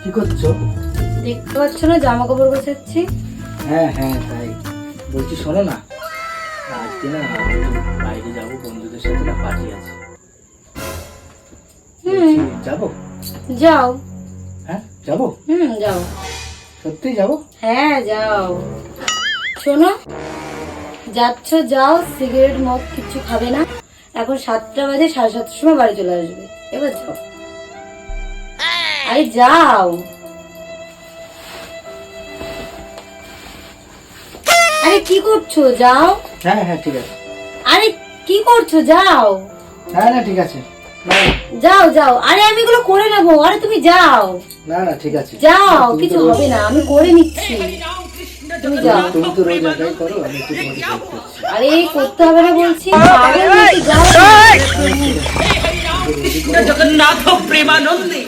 কি করছো? দেখতে পাচ্ছ না জামা কাপড় গোছাচ্ছি। হ্যাঁ হ্যাঁ তাই বলছি, শোনো না, আজকে না বাইরে যাবো, বন্ধুদের সাথে না পার্টি আছে। যাবো? যাও। হ্যাঁ যাবো। যাও। সত্যি যাবো? হ্যাঁ যাও। শোনো, যাচ্ছ যাও, সিগারেট মদ কিছু খাবে না। এখন 7টা বাজে, 7:30টার সময় বাড়ি চলে আসবে। এবার যাও। আরে যাও। আরে কি করছো? যাও। হ্যাঁ হ্যাঁ ঠিক আছে। আরে কি করছো? যাও। না না ঠিক আছে। না যাও যাও। আরে আমি এগুলো করে নেবো। আরে তুমি যাও। না না ঠিক আছে। যাও, তুমি কিছু তো রোজ- হবে না, আমি করে নিচ্ছি। তুমি যাও। তুমি তো রোজ একাই করো, আমি একটু তোমাকে হেল্প করছি। আরে করতে হবে না বলছি। পাগল নাকি? যাও। কৃষ্ণ জগন্নাথ প্রেমানন্দে।